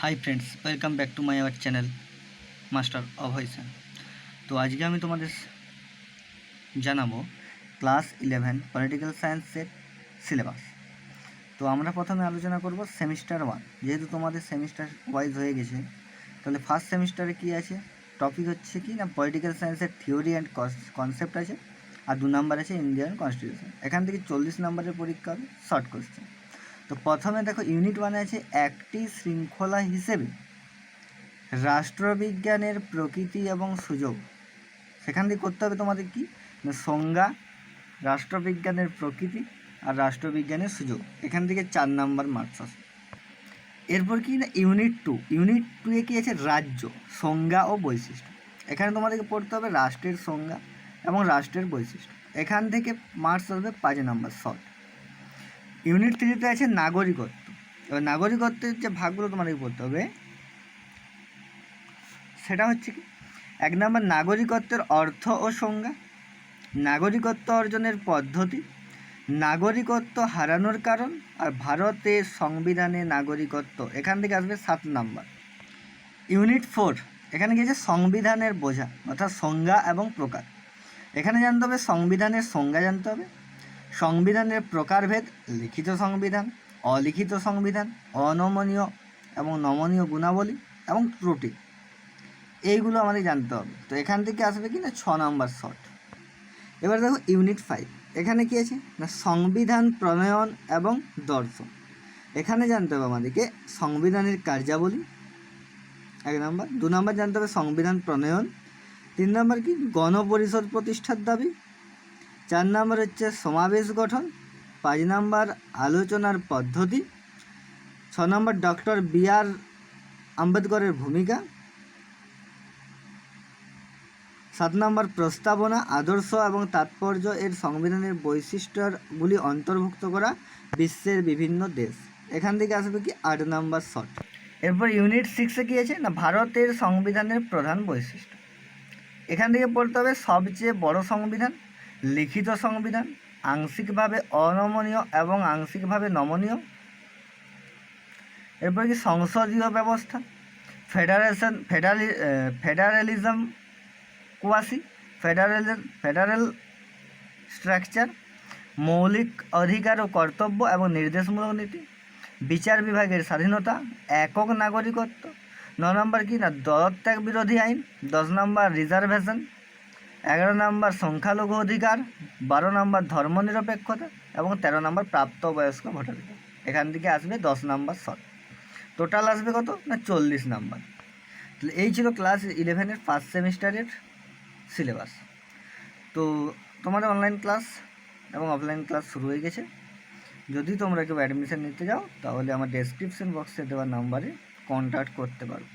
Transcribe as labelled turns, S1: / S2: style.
S1: High friends, welcome back to my our channel master Abhaysen. তো আজকে আমি তোমাদের জানাবো ক্লাস 11 পলিটিক্যাল সায়েন্সের সিলেবাস। তো আমরা প্রথমে আলোচনা করব সেমিস্টার 1। যেহেতু তোমাদের সেমিস্টার ওয়াইজ হয়ে গেছে, তাহলে ফার্স্ট সেমিস্টারে কী আছে, টপিক হচ্ছে কি না পলিটিক্যাল সায়েন্সের থিওরি অ্যান্ড কনসেপ্ট আছে, আর 2 নাম্বার আছে ইন্ডিয়ান কনস্টিটিউশন। এখান থেকে 40 নম্বরের পরীক্ষা হবে, শর্ট কোশ্চেন। তো প্রথমে দেখো ইউনিট 1 আছে একটি শৃঙ্খলা হিসেবে রাষ্ট্রবিজ্ঞানের প্রকৃতি এবং সুযোগ। সেখান থেকে করতে হবে তোমাদের কি না সংজ্ঞা, রাষ্ট্রবিজ্ঞানের প্রকৃতি আর রাষ্ট্রবিজ্ঞানের সুযোগ। এখান থেকে 4 নাম্বার মার্কস আসে। এরপর কি না ইউনিট 2 কি আছে রাজ্য, সংজ্ঞা ও বৈশিষ্ট্য। এখানে তোমাদেরকে পড়তে হবে রাষ্ট্রের সংজ্ঞা এবং রাষ্ট্রের বৈশিষ্ট্য। এখান থেকে মার্কস আসবে 5 নাম্বার শর্ট। ইউনিট 3 আছে নাগরিকত্ব। এবার নাগরিকত্বের যে ভাগগুলো তোমাদেরকে পড়তে হবে সেটা হচ্ছে কি 1 নম্বর নাগরিকত্বের অর্থ ও সংজ্ঞা, নাগরিকত্ব অর্জনের পদ্ধতি, নাগরিকত্ব হারানোর কারণ, আর ভারতের সংবিধানে নাগরিকত্ব। এখান থেকে আসবে 7 নাম্বার। ইউনিট 4 এখানে গিয়েছে সংবিধানের বোঝা, অর্থাৎ সংজ্ঞা এবং প্রকার। এখানে জানতে হবে সংবিধানের সংজ্ঞা জানতে হবে, সংবিধানের প্রকারভেদ, লিখিত সংবিধান, অলিখিত সংবিধান, অনমনীয় এবং নমনীয় গুণাবলী এবং ত্রুটি, এইগুলো আমাদের জানতে হবে। তো এখান থেকে আসবে কি না 6 নাম্বার শর্ট। এবার দেখো ইউনিট 5 এখানে কী আছে না সংবিধান প্রণয়ন এবং দর্শন। এখানে জানতে হবে আমাদেরকে সংবিধানের কার্যাবলী 1 নাম্বার, 2 নাম্বার জানতে হবে সংবিধান প্রণয়ন, 3 নাম্বার কি গণপরিষদ প্রতিষ্ঠার দাবি, 4 নাম্বার হচ্ছে সমাবেশ গঠন, 5 নাম্বার আলোচনার পদ্ধতি, 6 নাম্বার ডক্টর বি.আর. আম্বেদকরের ভূমিকা, 7 নম্বর প্রস্তাবনা, আদর্শ এবং তাৎপর্য এর সংবিধানের বৈশিষ্ট্যগুলি অন্তর্ভুক্ত করা বিশ্বের বিভিন্ন দেশ। এখান থেকে আসবে কি 8 নম্বর শর্ট। এরপর ইউনিট 6 কী আছে না ভারতের সংবিধানের প্রধান বৈশিষ্ট্য। এখান থেকে পড়তে হবে সবচেয়ে বড় সংবিধান, লিখিত সংবিধান, আংশিকভাবে অনমনীয় এবং আংশিকভাবে নমনীয়। এরপর কি সংসদীয় ব্যবস্থা, ফেডারেলিজম, কোয়াসি ফেডারেল স্ট্রাকচার, মৌলিক অধিকার ও কর্তব্য এবং নির্দেশমূলক নীতি, বিচার বিভাগের স্বাধীনতা, একক নাগরিকত্ব, 9 নম্বর কি না দলত্যাগ বিরোধী আইন, 10 নম্বর রিজার্ভেশন, 11 নম্বর সংখ্যালঘু অধিকার, 12 নম্বর ধর্মনিরপেক্ষতা এবং 13 নম্বর প্রাপ্তবয়স্ক ভোটাধিকার। এখান থেকে আসবে 10 নম্বর শর্ট। টোটাল আসবে কত না 40 নাম্বার। তাহলে এই ছিল ক্লাস 11-এর ফার্স্ট সেমিস্টারের সিলেবাস। তো তোমাদের অনলাইন ক্লাস এবং অফলাইন ক্লাস শুরু হয়ে গেছে। যদি তোমরা কেউ অ্যাডমিশন নিতে যাও তাহলে আমার ডেসক্রিপশন বক্সে দেওয়া নাম্বারে কন্ট্যাক্ট করতে পারো।